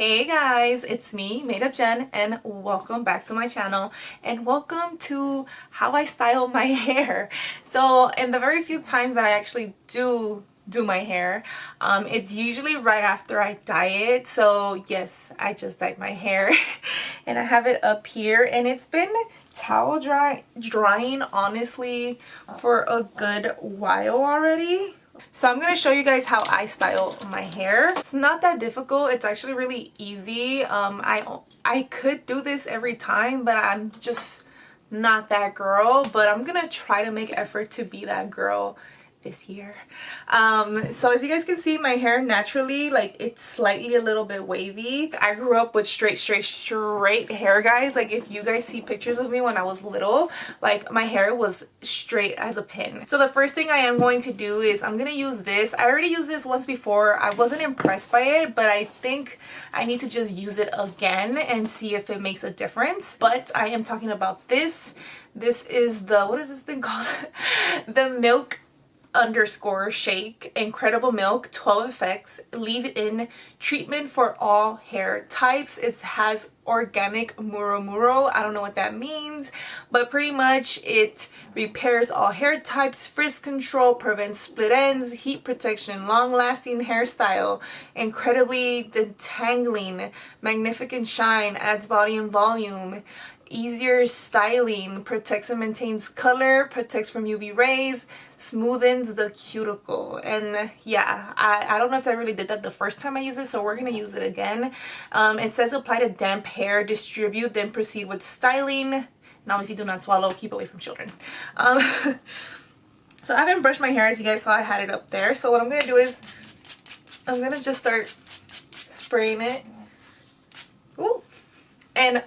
Hey guys, it's me, Made Up Jen, and welcome back to my channel and welcome to how I style my hair. So in the very few times that I actually do my hair, it's usually right after I dye it. So yes, I just dyed my hair and I have it up here, and it's been towel drying honestly for a good while already. So I'm going to show you guys how I style my hair. It's not that difficult. It's actually really easy. I could do this every time, but I'm just not that girl. But I'm going to try to make effort to be that girl this year. So as you guys can see, my hair naturally, like, it's slightly a little bit wavy. I grew up with straight hair, guys. Like, if you guys see pictures of me when I was little, like, my hair was straight as a pin. So the first thing I am going to do is I'm gonna use this. I already used this once before. I wasn't impressed by it, but I think I need to just use it again and see if it makes a difference. But I am talking about this. This is the, what is this thing called? The Milk _ Shake Incredible Milk 12 Effects Leave-In Treatment for All Hair Types. It has organic muro. I don't know what that means, but pretty much it repairs all hair types, frizz control, prevents split ends, heat protection, long-lasting hairstyle, incredibly detangling, magnificent shine, adds body and volume, easier styling, protects and maintains color, protects from UV rays, smoothens the cuticle. And yeah, I don't know if I really did that the first time I used it, so we're gonna use it again. It says apply to damp hair, distribute, then proceed with styling, and obviously do not swallow, keep away from children. So I haven't brushed my hair, as you guys saw. I had it up there. So what I'm gonna do is I'm gonna just start spraying it. Ooh. And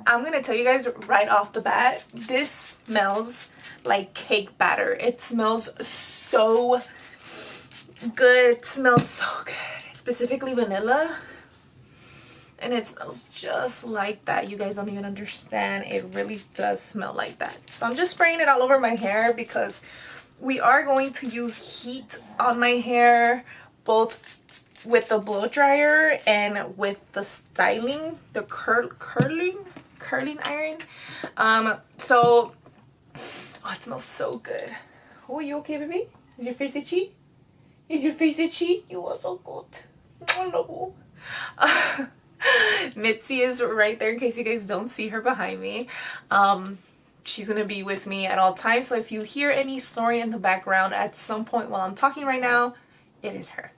I'm gonna tell you guys right off the bat, this smells like cake batter. It smells so good. It smells so good. Specifically vanilla. And it smells just like that. You guys don't even understand. It really does smell like that. So I'm just spraying it all over my hair because we are going to use heat on my hair, both with the blow dryer and with the styling, the curling iron. So oh, it smells so good. Oh, you okay, baby? Is your face itchy? Is your face itchy? You are so good. Oh, no. Mitzi is right there in case you guys don't see her behind me. She's gonna be with me at all times, so if you hear any snoring in the background at some point while I'm talking right now, it is her.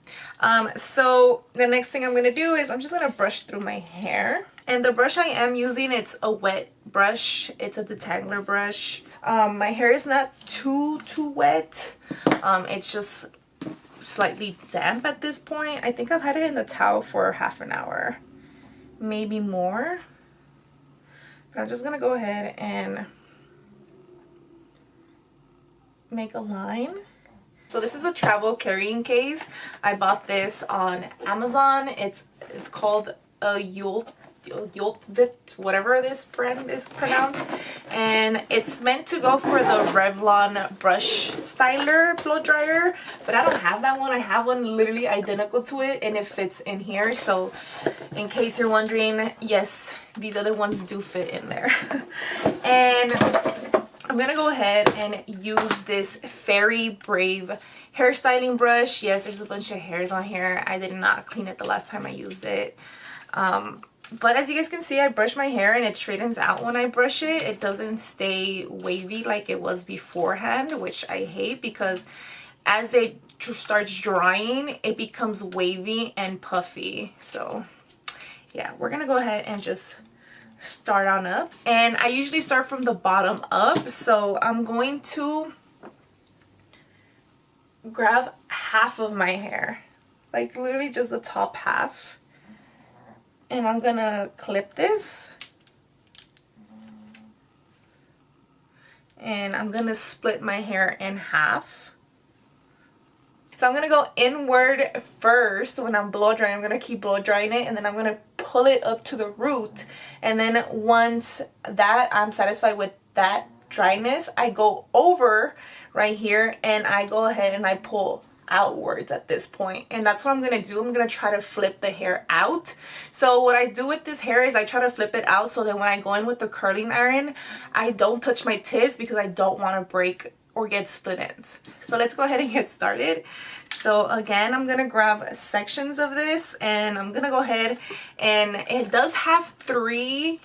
So the next thing I'm gonna do is I'm just gonna brush through my hair. And the brush I am using, it's a wet brush. It's a detangler brush. My hair is not too wet. It's just slightly damp at this point. I think I've had it in the towel for half an hour, maybe more. But I'm just gonna go ahead and make a line. So this is a travel carrying case. I bought this on Amazon. It's called a Yoltvit, whatever this brand is pronounced, and it's meant to go for the Revlon brush styler blow dryer, but I don't have that one. I have one literally identical to it, and it fits in here. So in case you're wondering, yes, these other ones do fit in there. And I'm gonna go ahead and use this Fairy Brave hairstyling brush. Yes, there's a bunch of hairs on here. I did not clean it the last time I used it. But as you guys can see, I brush my hair and it straightens out when I brush it. It doesn't stay wavy like it was beforehand, which I hate, because as it starts drying, it becomes wavy and puffy. So yeah, we're gonna go ahead and just start on up. And I usually start from the bottom up, so I'm going to grab half of my hair, like literally just the top half, and I'm gonna clip this, and I'm gonna split my hair in half. So I'm gonna go inward first. When I'm blow drying, I'm gonna keep blow drying it, and then I'm gonna pull it up to the root. And then once that I'm satisfied with that dryness, I go over right here and I go ahead and I pull outwards at this point, and that's what I'm gonna do. I'm gonna try to flip the hair out. So what I do with this hair is I try to flip it out so that when I go in with the curling iron, I don't touch my tips because I don't want to break or get split ends. So let's go ahead and get started. So again, I'm gonna grab sections of this, and I'm gonna go ahead, and it does have 3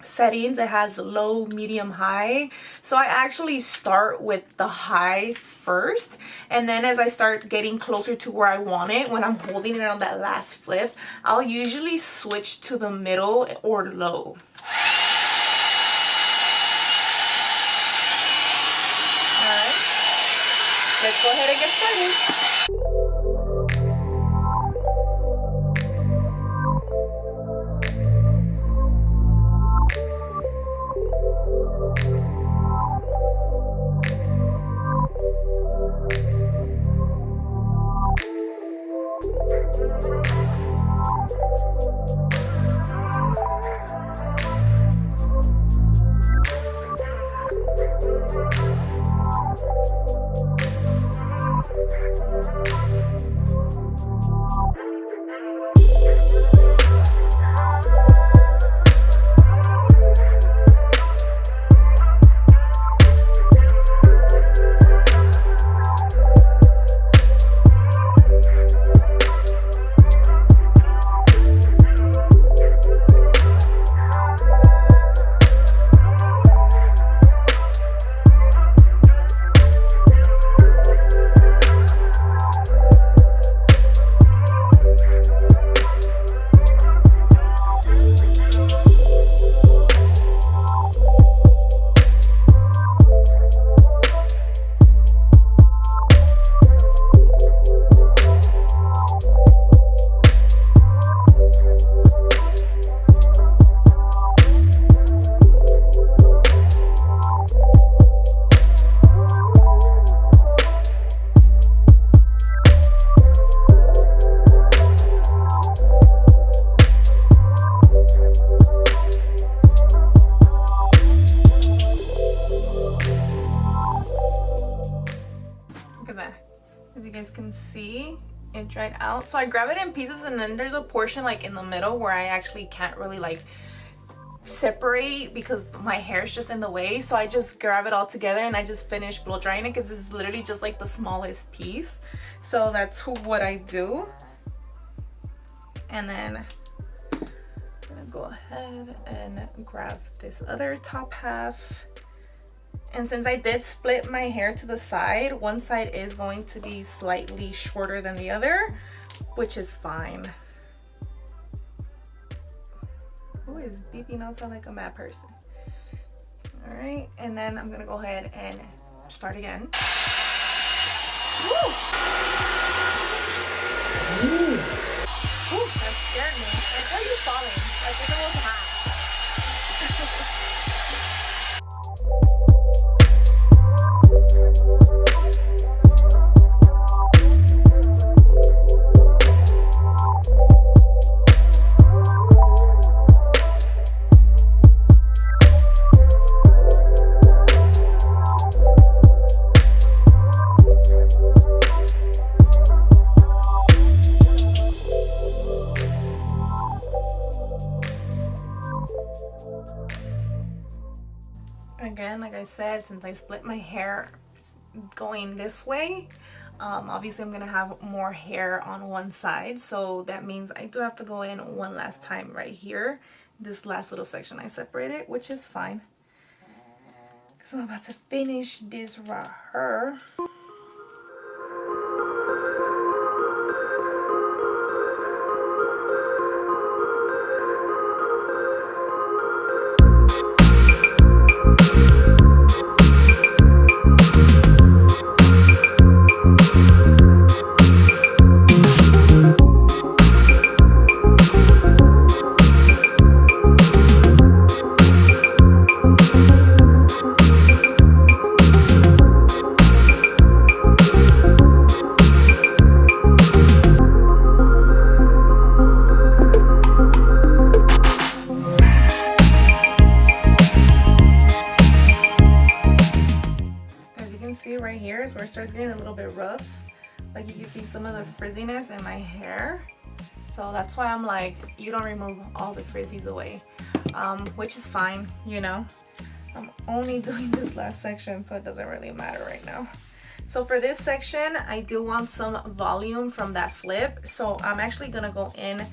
settings. It has low, medium, high. So I actually start with the high first, and then as I start getting closer to where I want it, when I'm holding it on that last flip, I'll usually switch to the middle or low. Alright, let's go ahead and get started. As you guys can see, it dried out. So I grab it in pieces, and then there's a portion like in the middle where I actually can't really like separate because my hair is just in the way. So I just grab it all together and I just finish blow drying it because this is literally just like the smallest piece. So that's what I do. And then I'm gonna go ahead and grab this other top half. And since I did split my hair to the side, one side is going to be slightly shorter than the other, which is fine. Who is beeping outside like a mad person? All right, and then I'm gonna go ahead and start again. Woo! Ooh. Ooh, that scared me. Like, why are you falling? Like, if it was hot. Again, like I said, since I split my hair going this way, obviously I'm gonna have more hair on one side, so that means I do have to go in one last time right here, this last little section I separated, which is fine because I'm about to finish this right here. starts getting a little bit rough. Like you can see some of the frizziness in my hair. So that's why I'm like, you don't remove all the frizzies away, which is fine, you know. I'm only doing this last section, so it doesn't really matter right now. So for this section, I do want some volume from that flip. So I'm actually gonna go in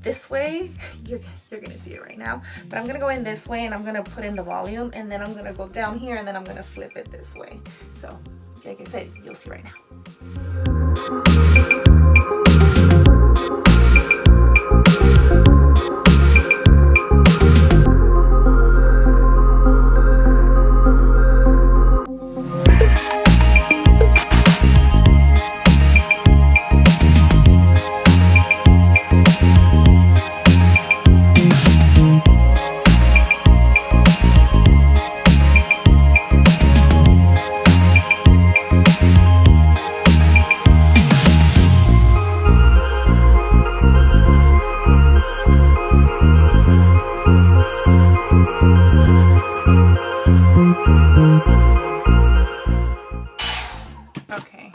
this way. You're gonna see it right now, but I'm gonna go in this way and I'm gonna put in the volume, and then I'm gonna go down here and then I'm gonna flip it this way. So like I said, you'll see right now. Okay,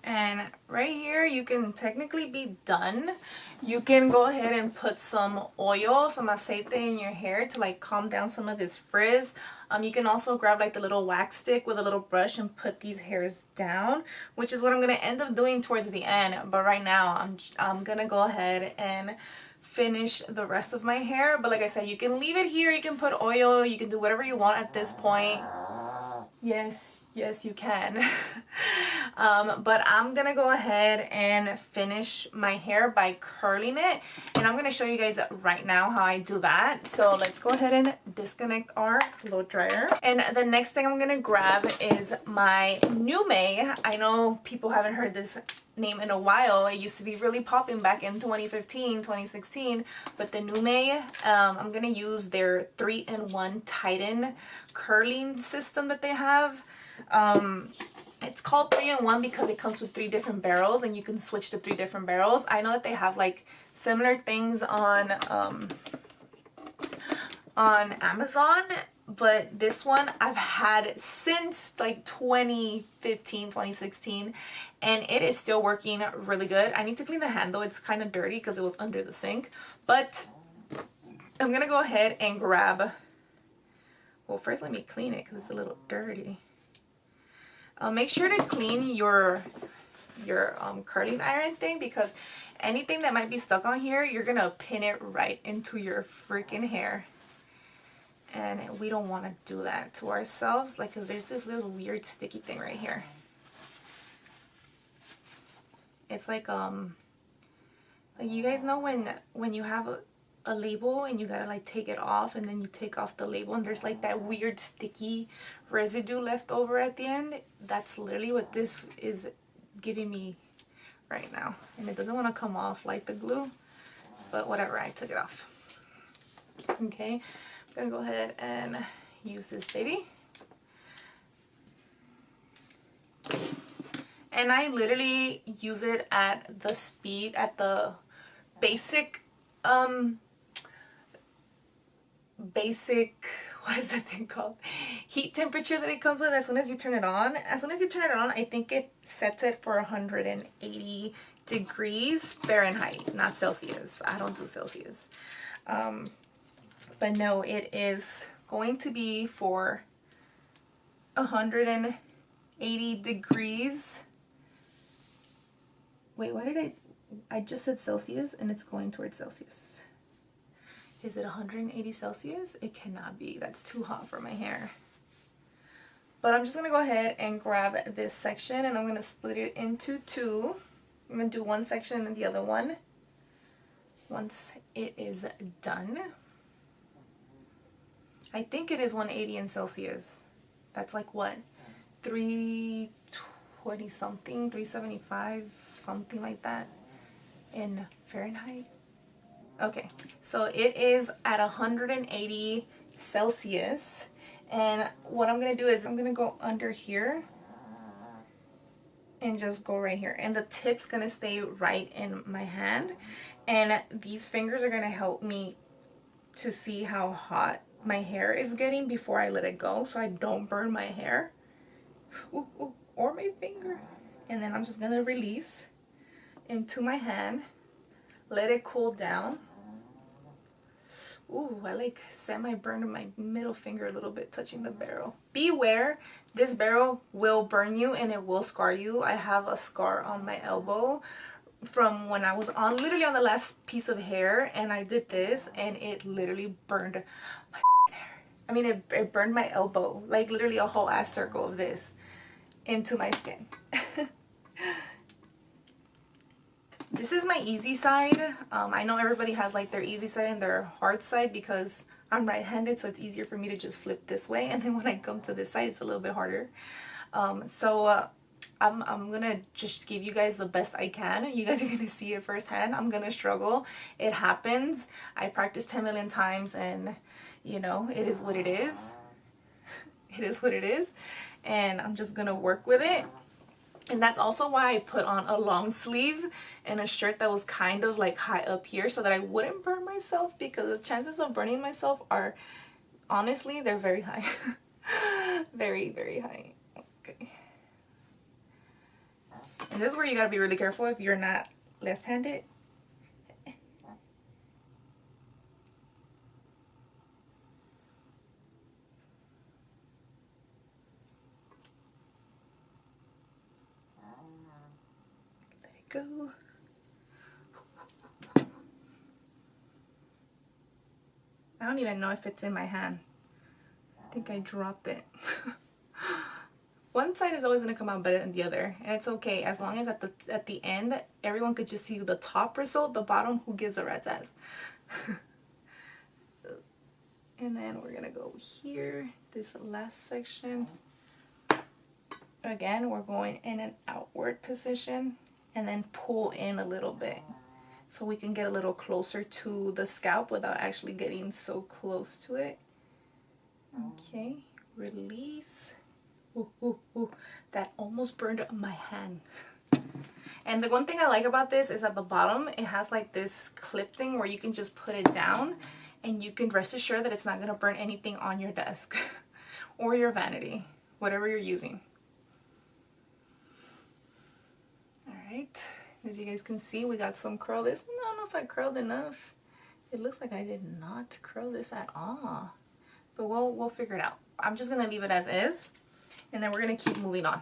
and right here you can technically be done. You can go ahead and put some oil, some aceite in your hair to like calm down some of this frizz. You can also grab like the little wax stick with a little brush and put these hairs down, which is what I'm gonna end up doing towards the end. But right now I'm gonna go ahead and finish the rest of my hair. But like I said, you can leave it here, you can put oil, you can do whatever you want at this point. Yes, you can. But I'm gonna go ahead and finish my hair by curling it, and I'm gonna show you guys right now how I do that. So let's go ahead and disconnect our blow dryer, and the next thing I'm gonna grab is my NuMe. I know people haven't heard this name in a while. It used to be really popping back in 2015, 2016, but the NuMe, I'm gonna use their 3-in-1 Titan curling system that they have. It's called 3-in-1 because it comes with 3 different barrels and you can switch to 3 different barrels. I know that they have like similar things on Amazon, but this one I've had since like 2015, 2016, and it is still working really good. I need to clean the handle. It's kind of dirty because it was under the sink, but I'm gonna go ahead and grab, well, first let me clean it because it's a little dirty. Make sure to clean your curling iron thing, because anything that might be stuck on here, you're gonna pin it right into your freaking hair, and we don't want to do that to ourselves, like, because there's this little weird sticky thing right here. It's like you guys know when you have a label and you gotta like take it off, and then you take off the label and there's like that weird sticky residue left over at the end. That's literally what this is giving me right now, and it doesn't want to come off like the glue, but whatever, I took it off. Okay, I'm gonna go ahead and use this baby, and I literally use it at the speed, at the basic what is that thing called, heat temperature that it comes with. As soon as you turn it on, I think it sets it for 180 degrees Fahrenheit, not Celsius. I don't do Celsius, but no, it is going to be for 180 degrees. Wait, why did I just said Celsius and it's going towards Celsius. Is it 180 Celsius? It cannot be. That's too hot for my hair. But I'm just going to go ahead and grab this section, and I'm going to split it into 2. I'm going to do one section and the other one once it is done. I think it is 180 in Celsius. That's like what? 320 something, 375, something like that in Fahrenheit. Okay, so it is at 180 Celsius, and what I'm gonna do is I'm gonna go under here and just go right here, and the tip's gonna stay right in my hand, and these fingers are gonna help me to see how hot my hair is getting before I let it go, so I don't burn my hair. Ooh, ooh, or my finger. And then I'm just gonna release into my hand, let it cool down. Ooh, I like semi-burned my middle finger a little bit touching the barrel. Beware, this barrel will burn you and it will scar you. I have a scar on my elbow from when I was on literally on the last piece of hair, and I did this and it literally burned my hair. I mean, it burned my elbow, like literally a whole ass circle of this into my skin. This is my easy side. I know everybody has like their easy side and their hard side because I'm right-handed, so it's easier for me to just flip this way, and then when I come to this side it's a little bit harder. I'm gonna just give you guys the best I can. You guys are gonna see it firsthand. I'm gonna struggle. It happens. I practice 10 million times, and you know, it is what it is. It is what it is, and I'm just gonna work with it. And that's also why I put on a long sleeve and a shirt that was kind of like high up here, so that I wouldn't burn myself, because the chances of burning myself are, honestly, they're very high. Very, very high. Okay. And this is where you gotta be really careful if you're not left-handed. Let it go. I don't even know if it's in my hand. I think I dropped it. One side is always going to come out better than the other, and it's okay as long as at the end everyone could just see the top result. The bottom, who gives a rat's ass. And then we're gonna go here, this last section. Again, we're going in an outward position and then pull in a little bit so we can get a little closer to the scalp without actually getting so close to it. Okay, release. Ooh, ooh, ooh. That almost burned my hand. And the one thing I like about this is at the bottom it has like this clip thing where you can just put it down, and you can rest assured that it's not going to burn anything on your desk or your vanity, whatever you're using. Alright, as you guys can see, we got some curl. This one, I don't know if I curled enough. It looks like I did not curl this at all, but we'll figure it out. I'm just going to leave it as is, and then we're going to keep moving on.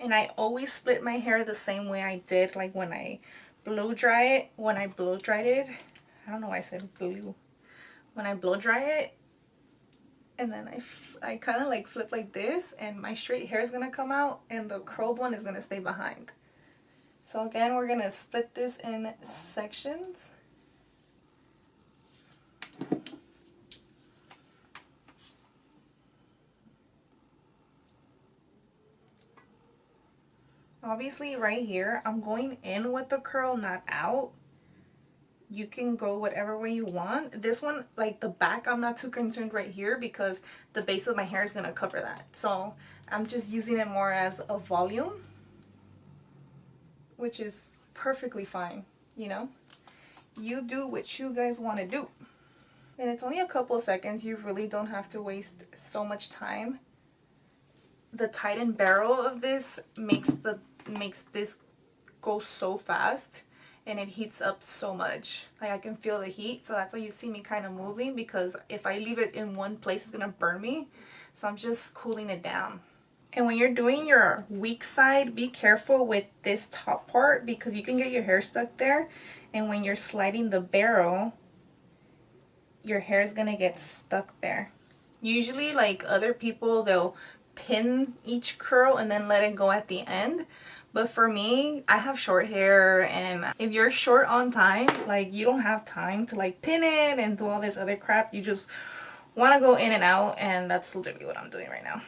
And I always split my hair the same way I did like when I blow dry it. When I blow dried it, I don't know why I said blue. When I blow dry it, and then I kind of like flip like this, and my straight hair is going to come out and the curled one is going to stay behind. So again, we're going to split this in sections. Obviously right here, I'm going in with the curl, not out. You can go whatever way you want. This one, like the back, I'm not too concerned right here because the base of my hair is going to cover that. So I'm just using it more as a volume, which is perfectly fine, you know. You do what you guys want to do. And it's only a couple seconds. You really don't have to waste so much time. The tightened barrel of this makes this go so fast, and it heats up so much. Like I can feel the heat, so that's why you see me kind of moving, because if I leave it in one place it's gonna burn me. So I'm just cooling it down. And when you're doing your weak side, be careful with this top part because you can get your hair stuck there, and when you're sliding the barrel your hair is gonna get stuck there. Usually, like other people, they'll pin each curl and then let it go at the end, but for me, I have short hair, and if you're short on time, like you don't have time to like pin it and do all this other crap. You just want to go in and out, and that's literally what I'm doing right now.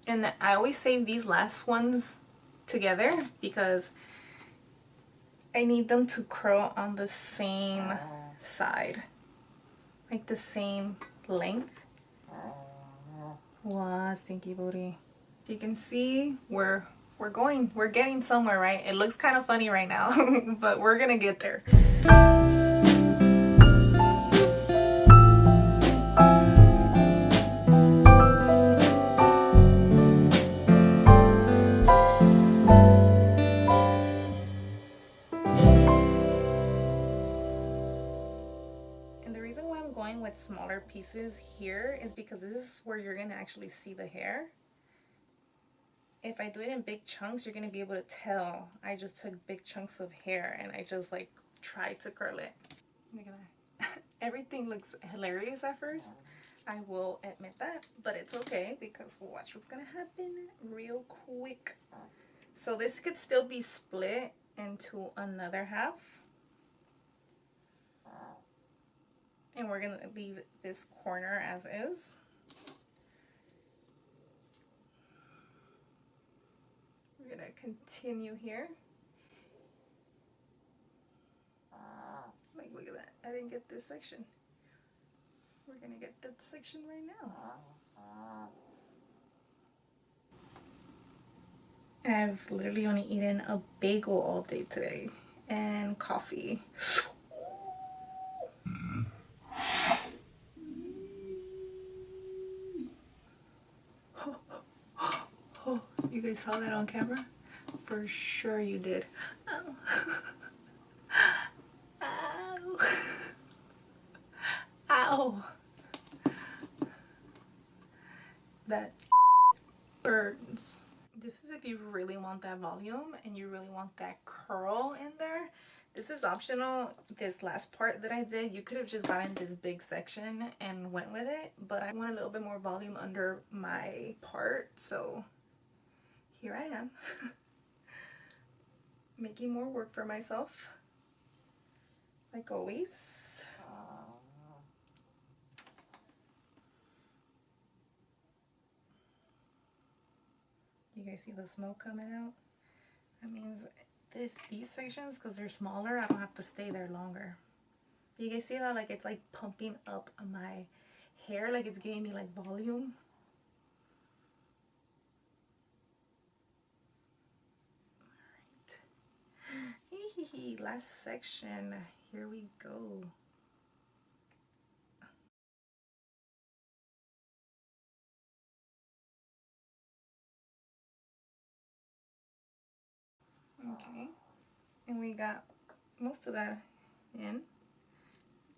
And I always save these last ones together because I need them to curl on the same side, like the same length. Wow, stinky booty. You can see we're getting somewhere, right? It looks kind of funny right now, but we're gonna get there. starting with smaller pieces here is because this is where you're gonna actually see the hair. If I do it in big chunks, you're gonna be able to tell I just took big chunks of hair and I just like tried to curl it. Look at that. Everything looks hilarious at first, I will admit that, but it's okay because watch what's gonna happen real quick. So this could still be split into another half, and we're gonna leave this corner as is. We're gonna continue here. Like, look at that, I didn't get this section. We're gonna get that section right now. I've literally only eaten a bagel all day today and coffee. Oh, you guys saw that on camera? For sure you did. Ow. Ow. Ow. That burns. This is if you really want that volume and you really want that curl in there. This is optional. This last part that I did, you could have just gotten this big section and went with it, but I want a little bit more volume under my part, so here I am. Making more work for myself, like always. You guys see the smoke coming out? That means these sections, because they're smaller, I don't have to stay there longer. You guys see how like it's like pumping up my hair, like it's giving me like volume? Alright. Last section. Here we go. Okay. And we got most of that in.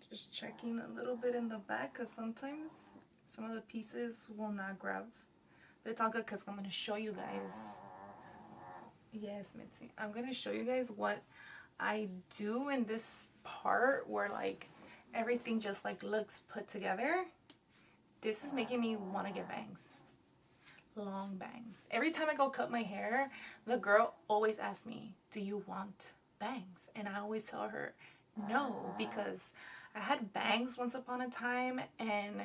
Just checking a little bit in the back because sometimes some of the pieces will not grab. But it's all good because I'm going to show you guys. Yes, Mitzi. I'm going to show you guys what I do in this part where like everything just like looks put together. This is making me want to get bangs. Long bangs. Every time I go cut my hair, the girl always asks me, do you want bangs? And I always tell her no, because I had bangs once upon a time and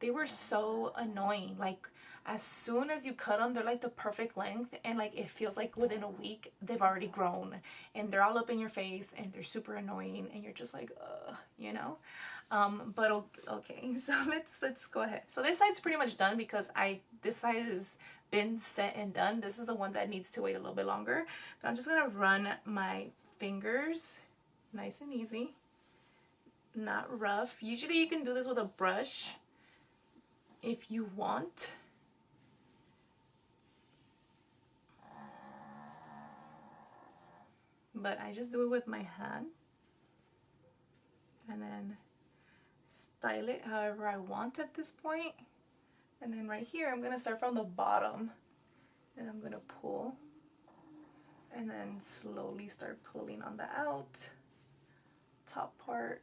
they were so annoying. Like as soon as you cut them, they're like the perfect length, and like it feels like within a week they've already grown and they're all up in your face and they're super annoying and you're just like you know. But okay, so let's go ahead. So this side's pretty much done because this side has been set and done. This is the one that needs to wait a little bit longer, but I'm just gonna run my fingers nice and easy, not rough. Usually you can do this with a brush if you want. But I just do it with my hand and then style it however I want at this point. And then right here I'm gonna start from the bottom and I'm gonna pull and then slowly start pulling on the top part.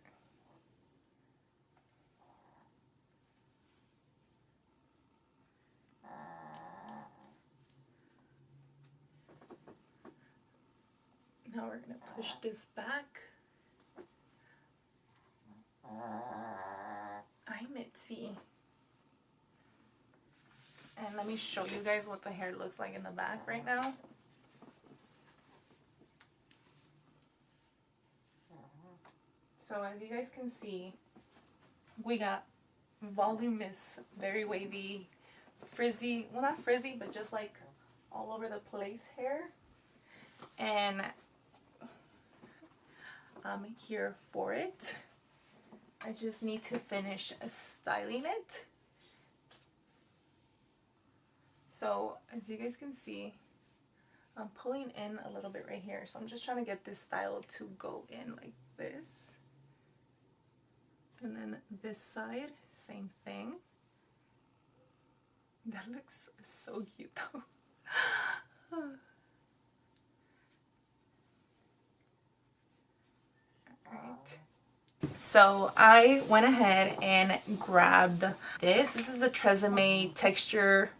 Now we're gonna push this back. I'm Mitzi. And let me show you guys what the hair looks like in the back right now. So as you guys can see, we got voluminous, very wavy, frizzy, well not frizzy, but just like all over the place hair. And I'm here for it. I just need to finish styling it. So as you guys can see, I'm pulling in a little bit right here. So I'm just trying to get this style to go in like this. And then this side, same thing. That looks so cute though. Alright. So I went ahead and grabbed this. This is the Tresemme Texture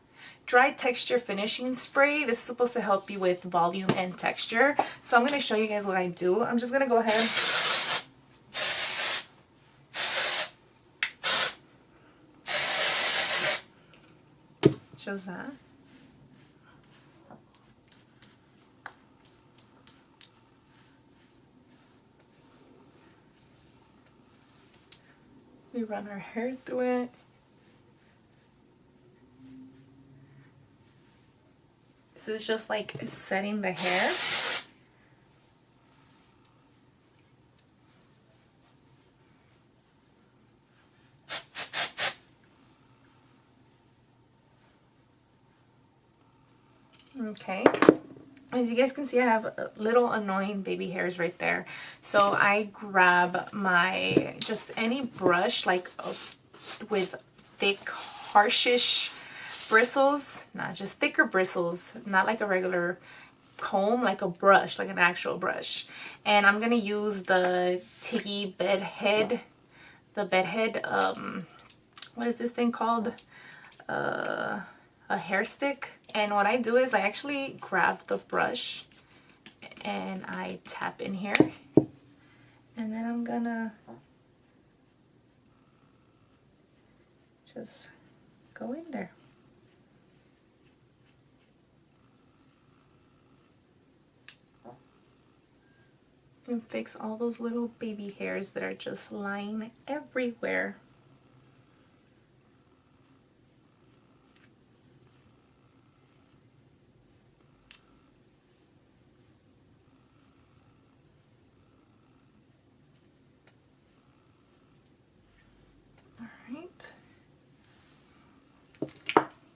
Dry Texture Finishing Spray. This is supposed to help you with volume and texture. So I'm going to show you guys what I do. I'm just going to go ahead just that. We run our hair through it. This is just like setting the hair. Okay. As you guys can see, I have little annoying baby hairs right there. So I grab my, just any brush, like with thick, harshish bristles. Not just thicker bristles, not like a regular comb, like a brush, like an actual brush. And I'm going to use the Tiggy Bed Head, what is this thing called? A hair stick. And what I do is I actually grab the brush and I tap in here, and then I'm gonna just go in there. And fix all those little baby hairs that are just lying everywhere.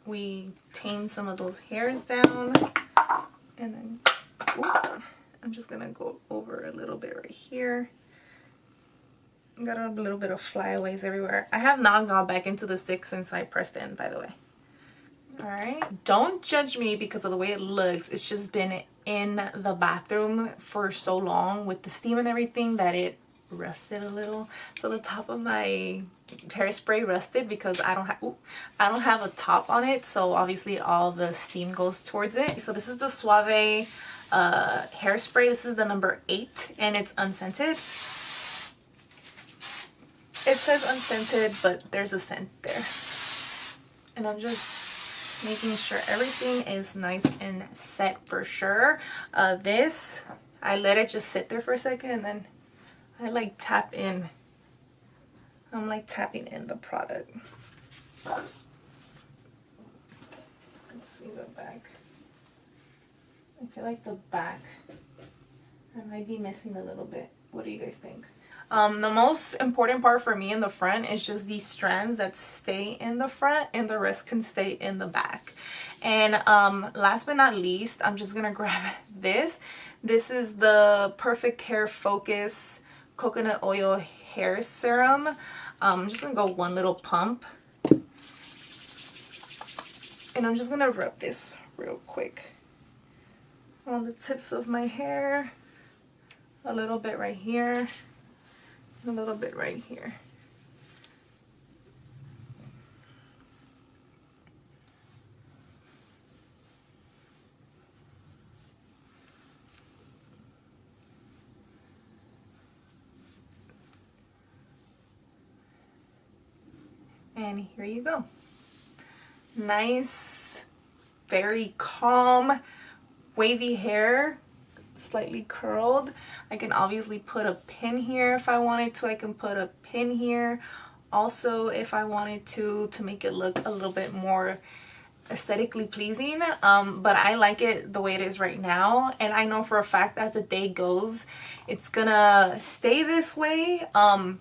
We tame some of those hairs down, and then I'm just gonna go over a little bit right here. Got a little bit of flyaways everywhere. I have not gone back into the stick since I pressed in, by the way. Alright, don't judge me because of the way it looks. It's just been in the bathroom for so long with the steam and everything that it rusted a little. So the top of my hairspray rusted because I don't have a top on it, so obviously all the steam goes towards it. So this is the Suave hairspray. This is the number 8 and it's unscented. It says unscented, but there's a scent there. And I'm just making sure everything is nice and set for sure. This, I let it just sit there for a second and then I like tap in. I'm like tapping in the product. Let's see the back. I feel like the back, I might be missing a little bit. What do you guys think? The most important part for me in the front is just these strands that stay in the front and the rest can stay in the back. And last but not least, I'm just gonna grab this. This is the Perfect Hair Focus Coconut Oil Hair Serum. I'm just gonna go one little pump. And I'm just gonna rub this real quick on the tips of my hair. A little bit right here. A little bit right here. And here you go. Nice, very calm, wavy hair, slightly curled. I can obviously put a pin here if I wanted to. I can put a pin here also if I wanted to make it look a little bit more aesthetically pleasing, but I like it the way it is right now, and I know for a fact as the day goes it's gonna stay this way, and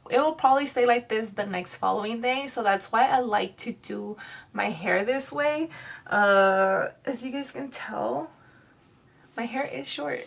it will probably stay like this the next following day. So that's why I like to do my hair this way. As you guys can tell, my hair is short.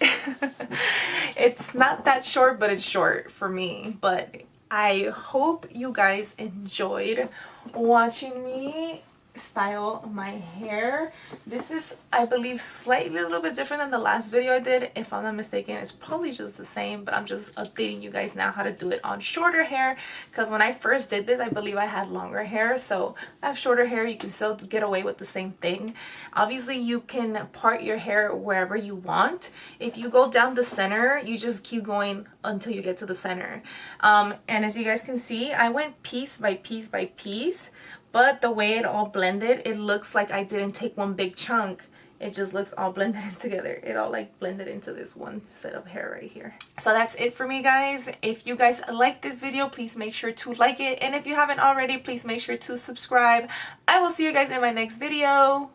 It's not that short, but it's short for me. But I hope you guys enjoyed watching me style my hair. This is, I believe, slightly a little bit different than the last video I did. If I'm not mistaken, it's probably just the same, but I'm just updating you guys now how to do it on shorter hair, because when I first did this, I believe I had longer hair. So I have shorter hair, you can still get away with the same thing. Obviously you can part your hair wherever you want. If you go down the center, you just keep going until you get to the center. And as you guys can see, I went piece by piece by piece, but the way it all blended, it looks like I didn't take one big chunk. It just looks all blended in together. It all like blended into this one set of hair right here. So that's it for me, guys. If you guys like this video, please make sure to like it. And if you haven't already, please make sure to subscribe. I will see you guys in my next video.